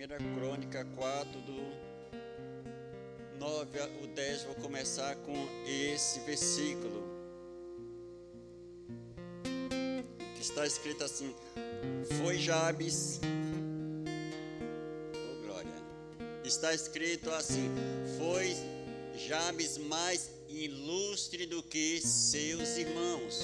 Primeira Crônica 4, do 9 ao 10, vou começar com esse versículo, que está escrito assim: foi Jabes, oh glória, está escrito assim: foi Jabes mais ilustre do que seus irmãos.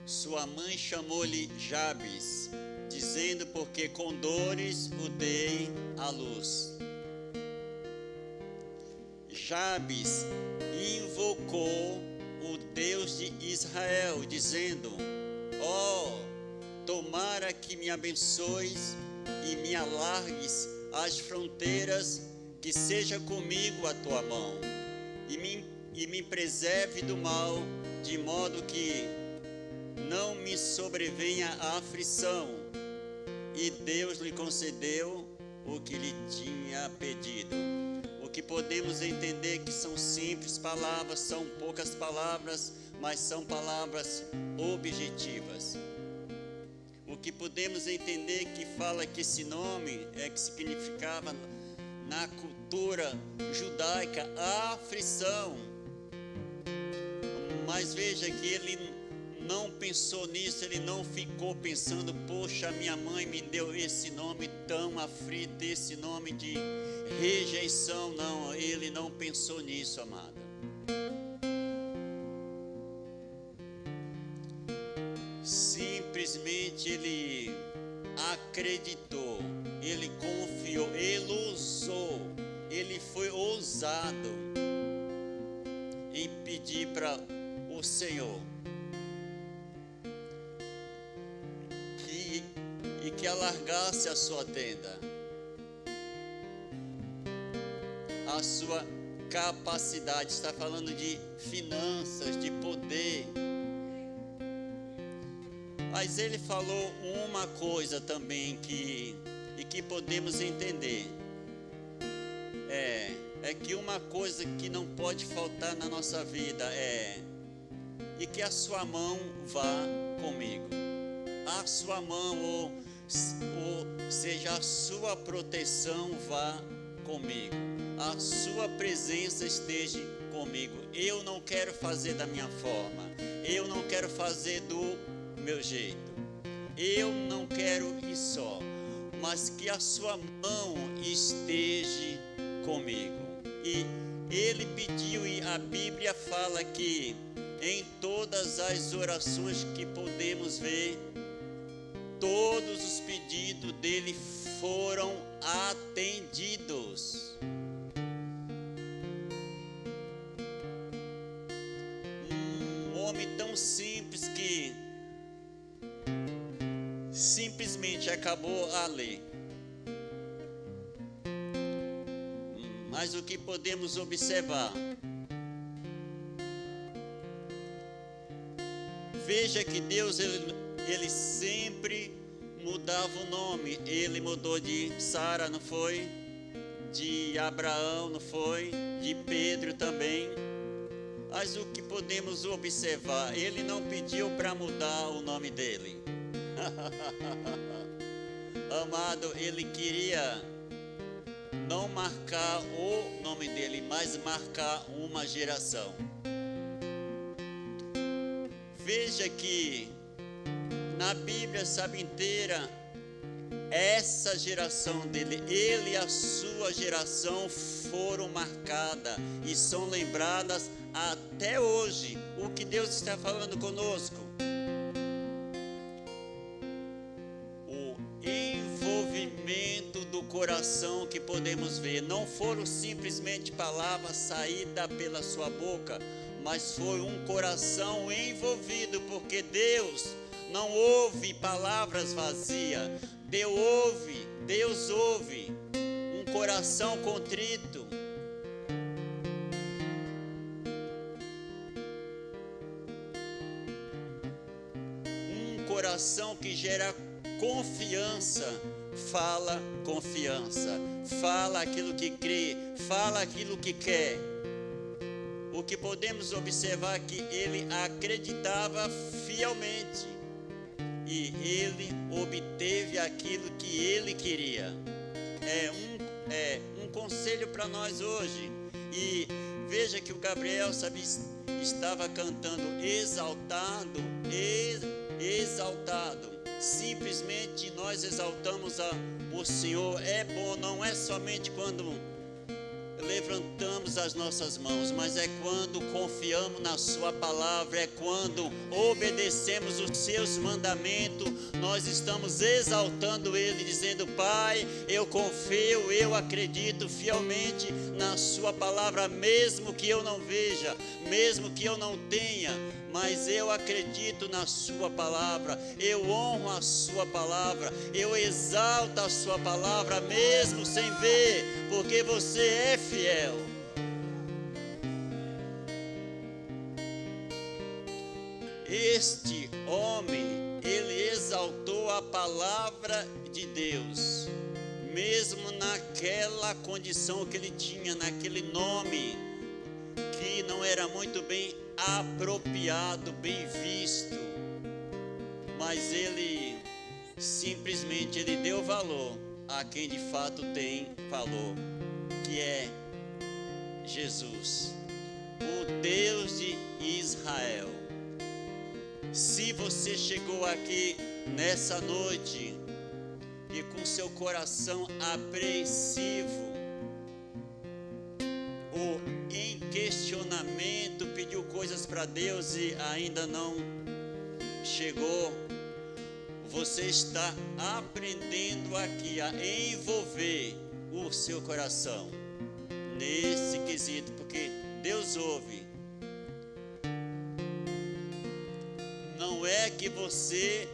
Sua mãe chamou-lhe Jabes, dizendo, porque com dores o dei à luz. Jabes invocou o Deus de Israel, dizendo: tomara que me abençoes e me alargues as fronteiras, que seja comigo a tua mão, e me preserve do mal, de modo que não me sobrevenha a aflição. E Deus lhe concedeu o que lhe tinha pedido. O que podemos entender que são simples palavras, são poucas palavras, mas são palavras objetivas. O que podemos entender que fala que esse nome é que significava na cultura judaica a aflição. Mas veja que ele não pensou nisso, ele não ficou pensando: poxa, minha mãe me deu esse nome tão aflito, esse nome de rejeição. Não, ele não pensou nisso, amada. Simplesmente ele acreditou, ele confiou, ele ousou, ele foi ousado em pedir para o Senhor que alargasse a sua tenda, a sua capacidade. Está falando de finanças, de poder. Mas ele falou uma coisa também que podemos entender. É que uma coisa que não pode faltar na nossa vida e que a sua mão vá comigo. A sua mão, ou seja, a sua proteção vá comigo, a sua presença esteja comigo. Eu não quero fazer da minha forma, eu não quero fazer do meu jeito, eu não quero ir só, mas que a sua mão esteja comigo. E ele pediu, e a Bíblia fala que em todas as orações que podemos ver, todos os pedidos dele foram atendidos. Um homem tão simples que simplesmente acabou a lei. Mas o que podemos observar? Veja que Deus, ele sempre mudava o nome. Ele mudou de Sara, não foi? De Abraão, não foi? De Pedro também. Mas o que podemos observar? Ele não pediu para mudar o nome dele. Amado, ele queria não marcar o nome dele, mas marcar uma geração. Veja que na Bíblia, sabe, inteira, essa geração dele, ele e a sua geração foram marcadas e são lembradas até hoje. O que Deus está falando conosco? O envolvimento do coração que podemos ver, não foram simplesmente palavras saídas pela sua boca, mas foi um coração envolvido, porque Deus não ouve palavras vazias. Deus ouve um coração contrito. Um coração que gera confiança. Fala confiança. Fala aquilo que crê. Fala aquilo que quer. O que podemos observar é que ele acreditava fielmente. e ele obteve aquilo que ele queria. Um conselho para nós hoje. E veja que o Gabriel, sabe, estava cantando exaltado, exaltado. Simplesmente nós exaltamos o Senhor. É bom, não é somente quando levantamos as nossas mãos, mas é quando confiamos na sua palavra, é quando obedecemos os seus mandamentos. Nós estamos exaltando ele, dizendo: Pai, eu confio, eu acredito fielmente na sua palavra, mesmo que eu não veja, mesmo que eu não tenha, mas eu acredito na sua palavra, eu honro a sua palavra, eu exalto a sua palavra, mesmo sem ver, porque você é fiel. Este homem, ele exaltou a palavra de Deus, mesmo naquela condição que ele tinha, naquele nome que não era muito bem apropriado, bem visto, mas ele simplesmente ele deu valor a quem de fato tem valor, que é Jesus, o Deus de Israel. Se você chegou aqui nessa noite e com seu coração apreensivo, ou em questionamento, pediu coisas para Deus e ainda não chegou, você está aprendendo aqui a envolver o seu coração nesse quesito, porque Deus ouve. Não é que você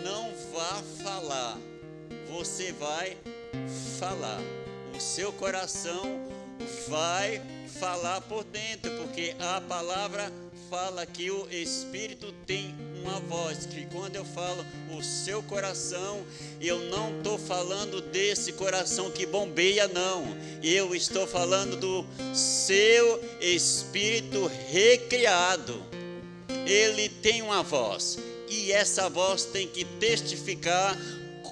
não vá falar, você vai falar. O seu coração vai falar por dentro, porque a palavra fala que o Espírito tem uma voz, que quando eu falo o seu coração, eu não estou falando desse coração que bombeia, não. Eu estou falando do seu espírito recriado. Ele tem uma voz, e essa voz tem que testificar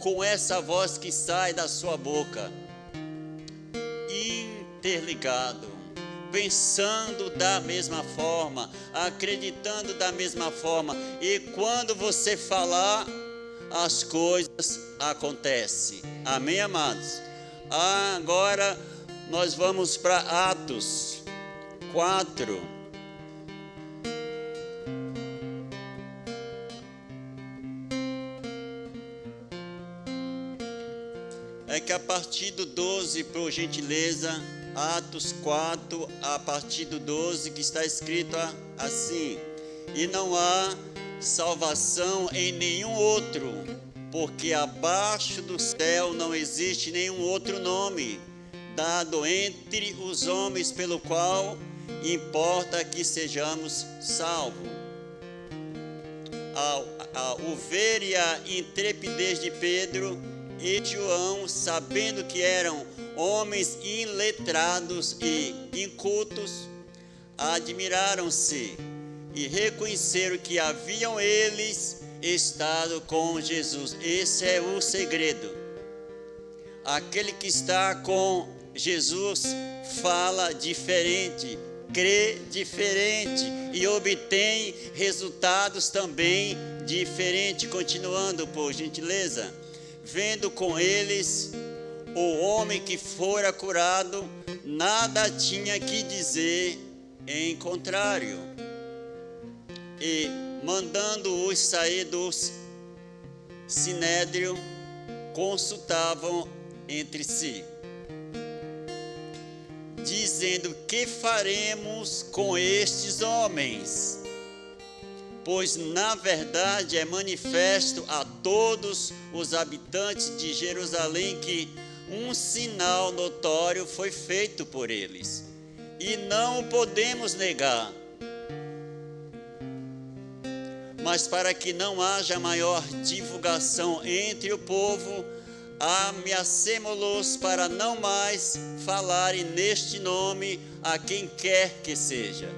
com essa voz que sai da sua boca. Interligado, pensando da mesma forma, acreditando da mesma forma, e quando você falar, as coisas acontecem. Amém, amados? Agora nós vamos para Atos 4. É que a partir do 12, por gentileza, Atos 4, a partir do 12, que está escrito assim: E não há salvação em nenhum outro, porque abaixo do céu não existe nenhum outro nome dado entre os homens pelo qual importa que sejamos salvos. Ao ver a intrepidez de Pedro e João, sabendo que eram homens iletrados e incultos, admiraram-se e reconheceram que haviam eles estado com Jesus. Esse é o segredo. Aquele que está com Jesus fala diferente, crê diferente e obtém resultados também diferentes. Continuando, por gentileza. Vendo com eles o homem que fora curado, nada tinha que dizer em contrário, e mandando-os sair do sinédrio, consultavam entre si, dizendo: que faremos com estes homens? Pois na verdade é manifesto a todos os habitantes de Jerusalém que um sinal notório foi feito por eles, e não o podemos negar. Mas para que não haja maior divulgação entre o povo, ameacemo-los para não mais falarem neste nome a quem quer que seja.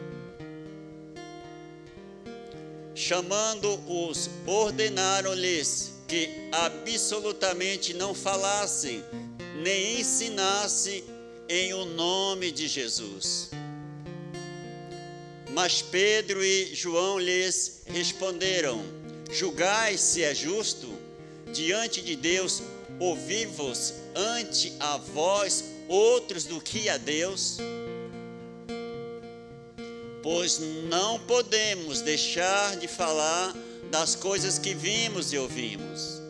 chamando-os, ordenaram-lhes que absolutamente não falassem, nem ensinassem em o nome de Jesus. Mas Pedro e João lhes responderam: julgai se é justo diante de Deus ouvir-vos ante a vós outros do que a Deus? Pois não podemos deixar de falar das coisas que vimos e ouvimos.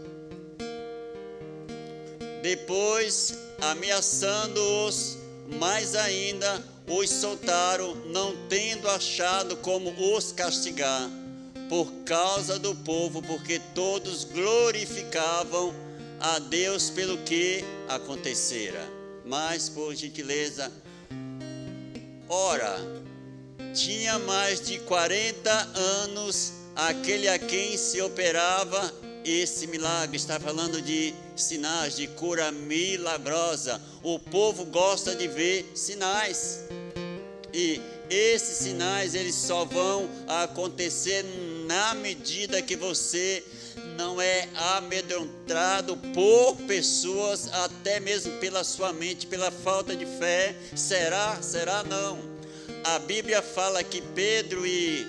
Depois, ameaçando-os mais ainda, os soltaram, não tendo achado como os castigar, por causa do povo, porque todos glorificavam a Deus pelo que acontecera. Mas, por gentileza, ora, tinha mais de 40 anos aquele a quem se operava esse milagre. Está falando de sinais, de cura milagrosa. O povo gosta de ver sinais. E esses sinais, eles só vão acontecer na medida que você não é amedrontado por pessoas, até mesmo pela sua mente, pela falta de fé. Será? Será não. A Bíblia fala que Pedro e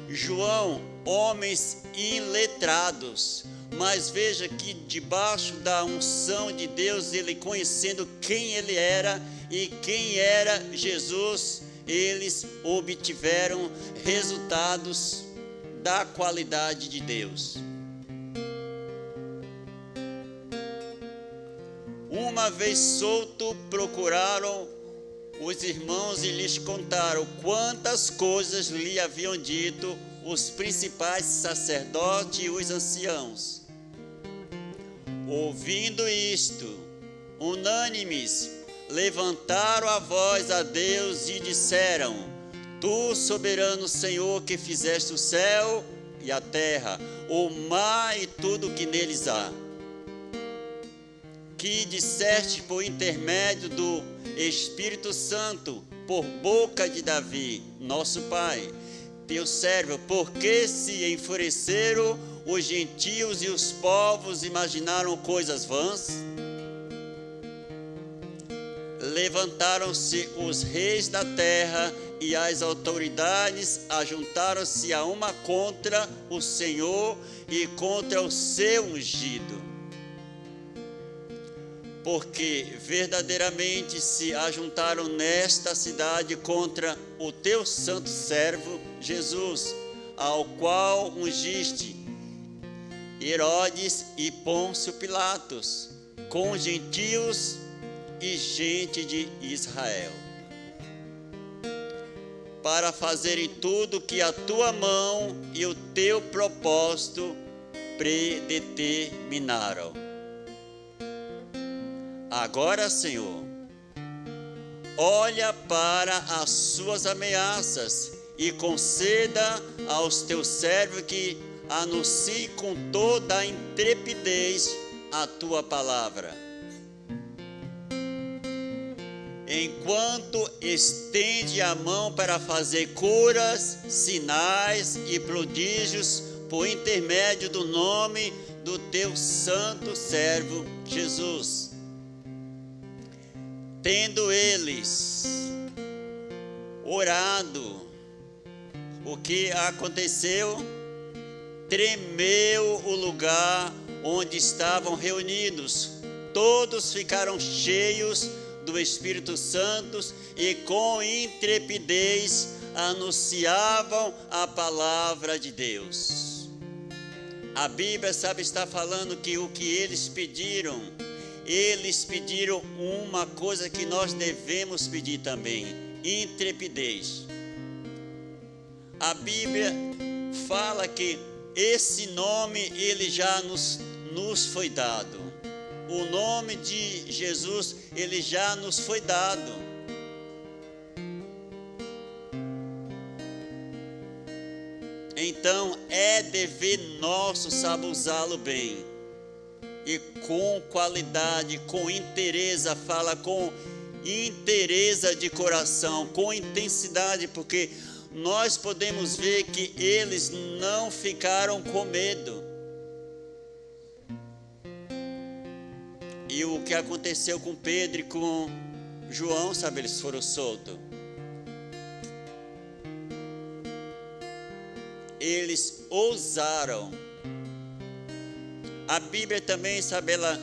João, homens iletrados, mas veja que debaixo da unção de Deus, ele conhecendo quem ele era e quem era Jesus, eles obtiveram resultados da qualidade de Deus. Uma vez solto, procuraram os irmãos e lhes contaram quantas coisas lhe haviam dito os principais sacerdotes e os anciãos. Ouvindo isto, unânimes, levantaram a voz a Deus e disseram: Tu, soberano Senhor, que fizeste o céu e a terra, o mar e tudo que neles há, que disseste por intermédio do Espírito Santo, por boca de Davi, nosso pai, teu servo, porque se enfureceram os gentios e os povos imaginaram coisas vãs? Levantaram-se os reis da terra e as autoridades ajuntaram-se a uma contra o Senhor e contra o seu ungido. Porque verdadeiramente se ajuntaram nesta cidade contra o teu santo servo Jesus, ao qual ungiste Herodes e Pôncio Pilatos, com gentios e gente de Israel, para fazerem tudo que a tua mão e o teu propósito predeterminaram. Agora, Senhor, olha para as suas ameaças e conceda aos teus servos que anunciem com toda a intrepidez a tua palavra, enquanto estende a mão para fazer curas, sinais e prodígios por intermédio do nome do teu santo servo Jesus. Tendo eles orado, o que aconteceu? Tremeu o lugar onde estavam reunidos. Todos ficaram cheios do Espírito Santo e com intrepidez anunciavam a palavra de Deus. A Bíblia, está falando que o que eles pediram uma coisa que nós devemos pedir também: intrepidez. A Bíblia fala que esse nome ele já nos foi dado. O nome de Jesus ele já nos foi dado. Então é dever nosso saber usá-lo bem. E com qualidade, com inteireza, fala com inteireza de coração, com intensidade, porque nós podemos ver que eles não ficaram com medo. E o que aconteceu com Pedro e com João, sabe, eles foram soltos. Eles ousaram. A Bíblia também, sabe, ela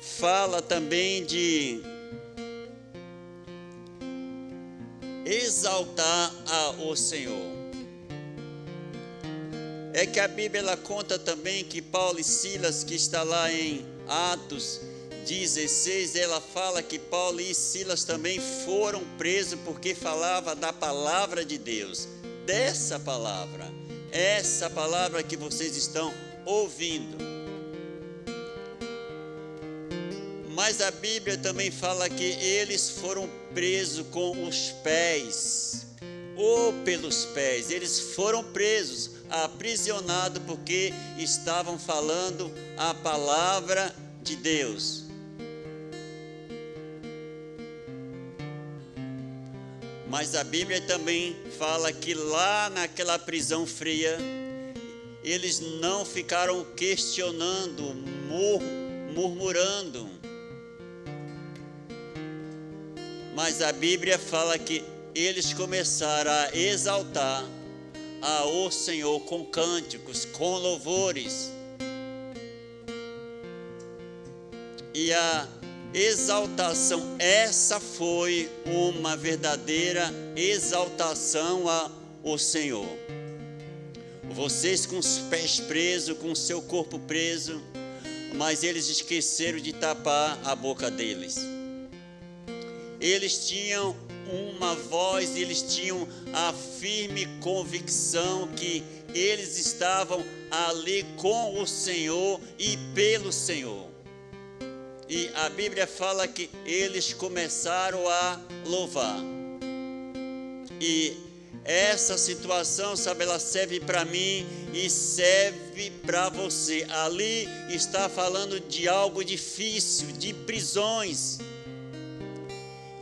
fala também de exaltar o Senhor. É que a Bíblia ela conta também que Paulo e Silas, que está lá em Atos 16, ela fala que Paulo e Silas também foram presos porque falava da palavra de Deus, dessa palavra, essa palavra que vocês estão ouvindo. Mas a Bíblia também fala que eles foram presos com os pés, ou pelos pés. Eles foram presos, aprisionados, porque estavam falando a palavra de Deus. Mas a Bíblia também fala que lá naquela prisão fria, eles não ficaram questionando, murmurando. Mas a Bíblia fala que eles começaram a exaltar ao Senhor com cânticos, com louvores. E a exaltação, essa foi uma verdadeira exaltação ao Senhor. Vocês com os pés presos, com o seu corpo preso, mas eles esqueceram de tapar a boca deles. Eles tinham uma voz, eles tinham a firme convicção que eles estavam ali com o Senhor e pelo Senhor. E a Bíblia fala que eles começaram a louvar. E essa situação, sabe, ela serve para mim e serve para você. Ali está falando de algo difícil, de prisões,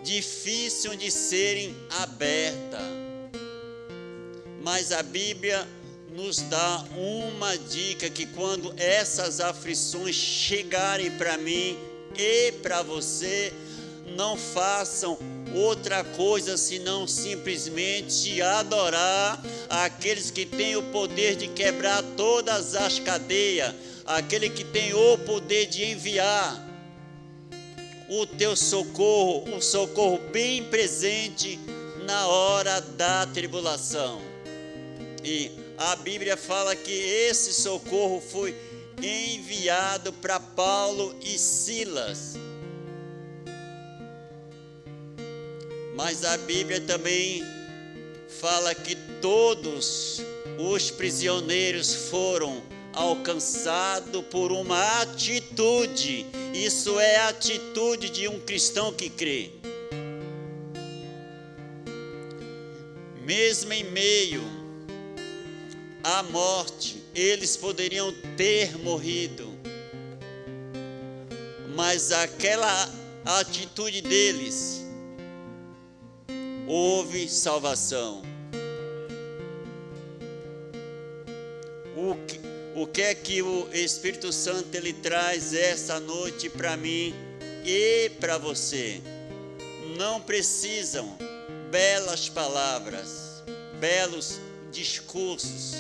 difícil de serem abertas. Mas a Bíblia nos dá uma dica que quando essas aflições chegarem para mim e para você, não façam outra coisa senão simplesmente adorar aqueles que têm o poder de quebrar todas as cadeias, aquele que tem o poder de enviar o teu socorro, um socorro bem presente na hora da tribulação. E a Bíblia fala que esse socorro foi enviado para Paulo e Silas. Mas a Bíblia também fala que todos os prisioneiros foram alcançados por uma atitude. Isso é a atitude de um cristão que crê. Mesmo em meio à morte, eles poderiam ter morrido, mas aquela atitude deles, houve salvação. O que é que o Espírito Santo ele traz essa noite para mim e para você? Não precisam belas palavras, belos discursos.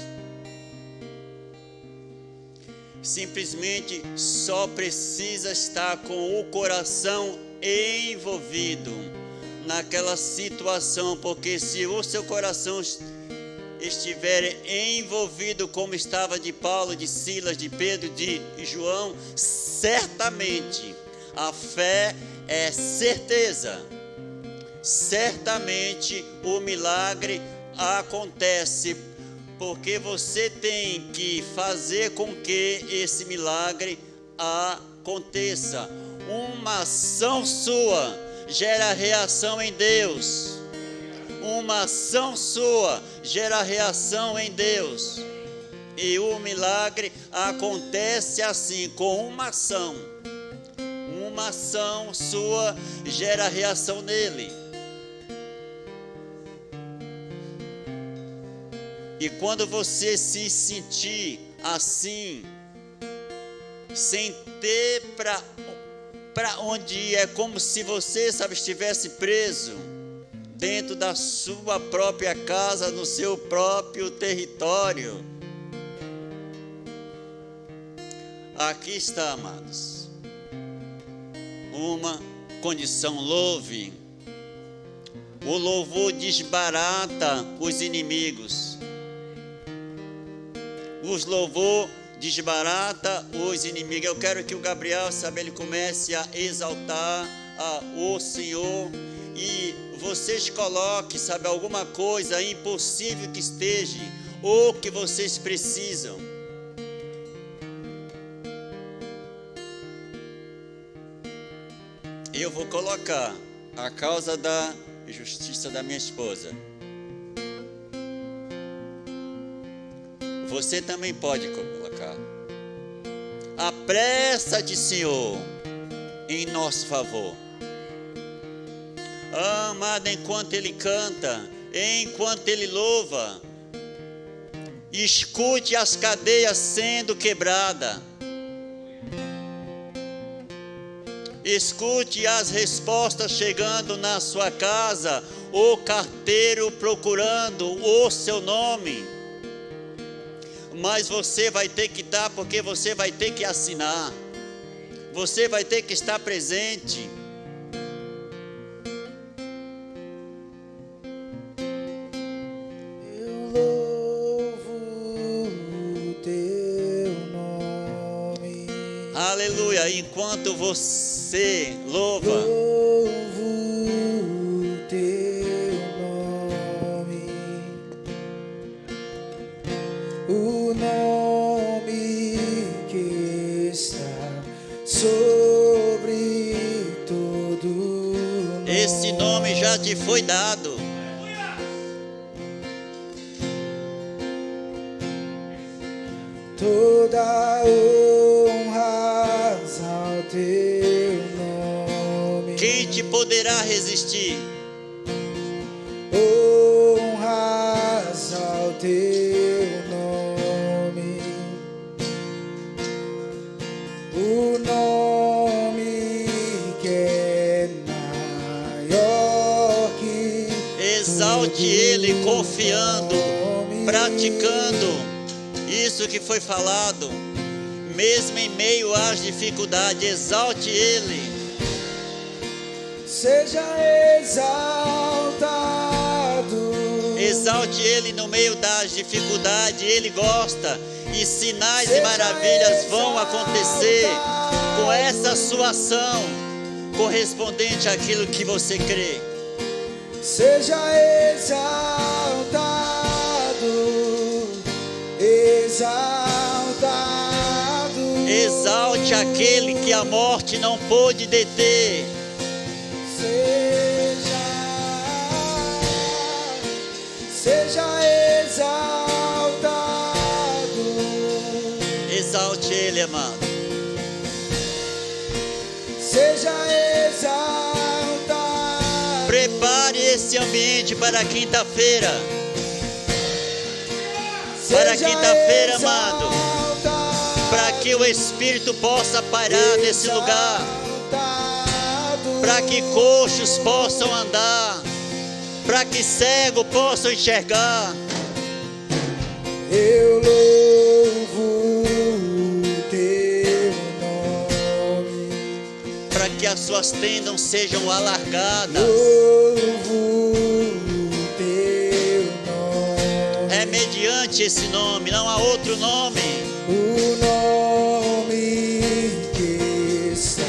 Simplesmente só precisa estar com o coração envolvido naquela situação, porque se o seu coração estiver envolvido como estava de Paulo, de Silas, de Pedro, de João, certamente a fé é certeza. Certamente o milagre acontece, porque você tem que fazer com que esse milagre aconteça. Uma ação sua gera reação em Deus. Uma ação sua gera reação em Deus. E o milagre acontece assim, com uma ação. Uma ação sua gera reação nele. E quando você se sentir assim, sem ter para onde ir, é como se você, sabe, estivesse preso dentro da sua própria casa, no seu próprio território. Aqui está, amados, uma condição: louve. O louvor desbarata os inimigos. Os louvor desbarata os inimigos. Eu quero que o Gabriel, sabe, ele comece a exaltar o Senhor, e vocês coloquem, sabe, alguma coisa impossível que esteja, ou que vocês precisam. Eu vou colocar a causa da justiça da minha esposa. Você também pode colocar. Apressa-te, Senhor, em nosso favor. Amado, enquanto ele canta, enquanto ele louva, escute as cadeias sendo quebradas. Escute as respostas chegando na sua casa, o carteiro procurando o seu nome. Mas você vai ter que dar, porque você vai ter que assinar. Você vai ter que estar presente. Eu louvo o teu nome. Aleluia. Enquanto você louva, Louvo o teu nome. O nome que está sobre todo nome. esse nome já te foi dado. Toda honra ao teu nome. Quem te poderá resistir? Honras ao teu nome. O nome que é maior que Exalte ele confiando, praticando isso que foi falado, mesmo em meio às dificuldades. Exalte ele. seja exaltado. Exalte ele no meio das dificuldades. Ele gosta, e sinais e maravilhas vão acontecer com essa sua ação correspondente àquilo que você crê. Seja exaltado, exaltado. Exalte aquele que a morte não pôde deter. Seja exaltado. Exalte ele, amado. Seja exaltado. Prepare esse ambiente para quinta-feira. Para quinta-feira, amado. Para que o Espírito possa parar nesse lugar. Para que coxos possam andar. Para que cegos possam enxergar. Eu louvo o teu nome. Para que as suas tendas sejam alargadas. Louvo o teu nome. É mediante esse nome, não há outro nome. O nome que está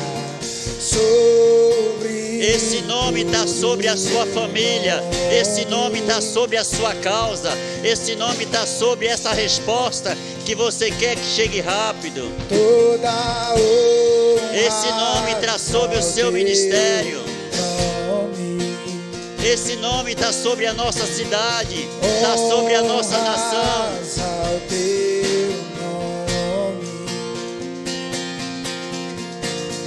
sobre. Esse nome está sobre a sua família. Esse nome está sobre a sua causa. Esse nome está sobre essa resposta que você quer que chegue rápido. Toda honra. Esse nome está sobre o seu ministério. Esse nome está sobre a nossa cidade. Está sobre a nossa nação. Ao teu nome.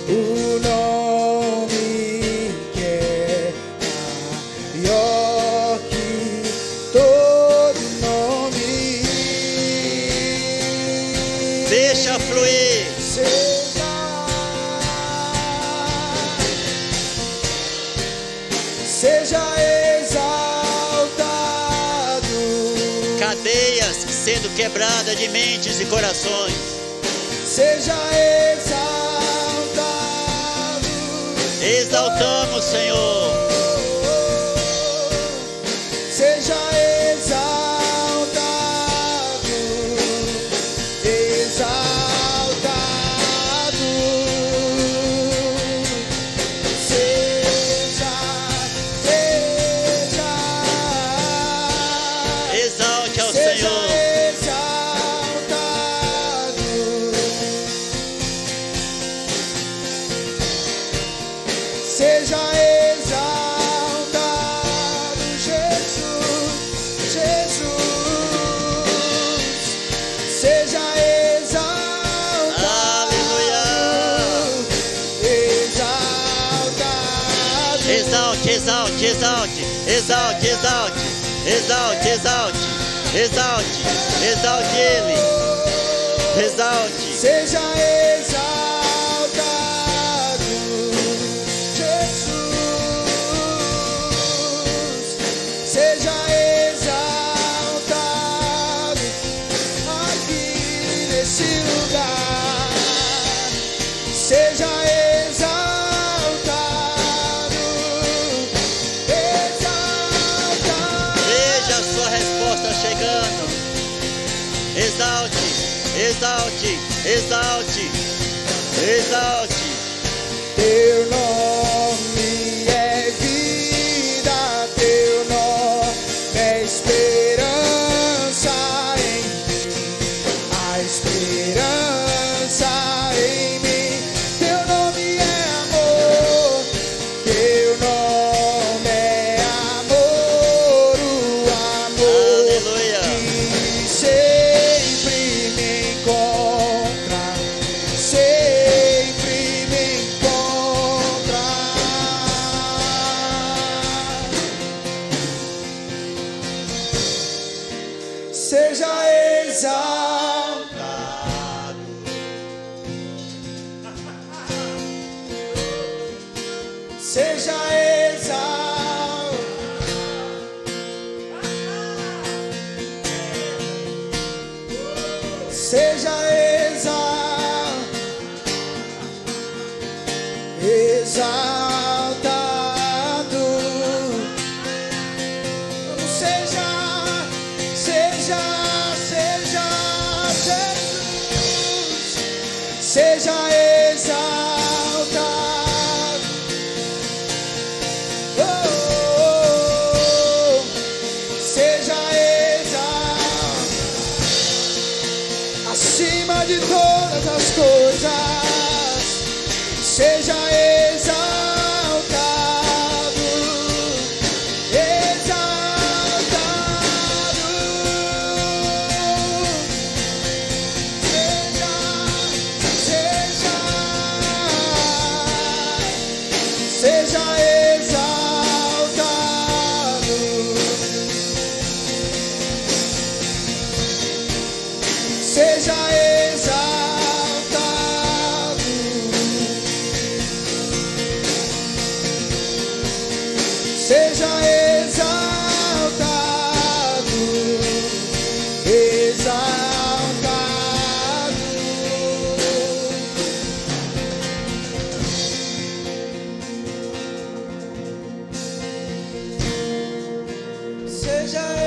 O nome que é maior que todo nome. sendo quebrada de mentes e corações. Seja exaltado. Exaltamos, Senhor. Seja exaltado. Exaltado. Exalte ao Seja Senhor. exaltado. Seja exaltado, Jesus, Jesus. Seja exaltado. Aleluia. Exaltado. Exalte, exalte, exalte, exalte, exalte, exalte, exalte, exalte, exalte Ele, exalte. Seja exaltado, Jesus. Seja exaltado aqui nesse lugar. Seja exaltado, exaltado. Veja a sua resposta chegando. Exalte, exalte, exalte, exalte. Teu nome é vida, teu nome é esperança em mim, a esperança em mim. Teu nome é amor, teu nome é amor, o amor Aleluia. que sempre me encontra, sempre me encontra. Seja exaltado. Seja exaltado. Seja exaltado. Seja Jesus. Seja exaltado. Oh, seja exaltado acima de todas as coisas. Seja exaltado, exaltado. Seja exaltado. Seja exaltado. Seja exaltado. Exaltado. Seja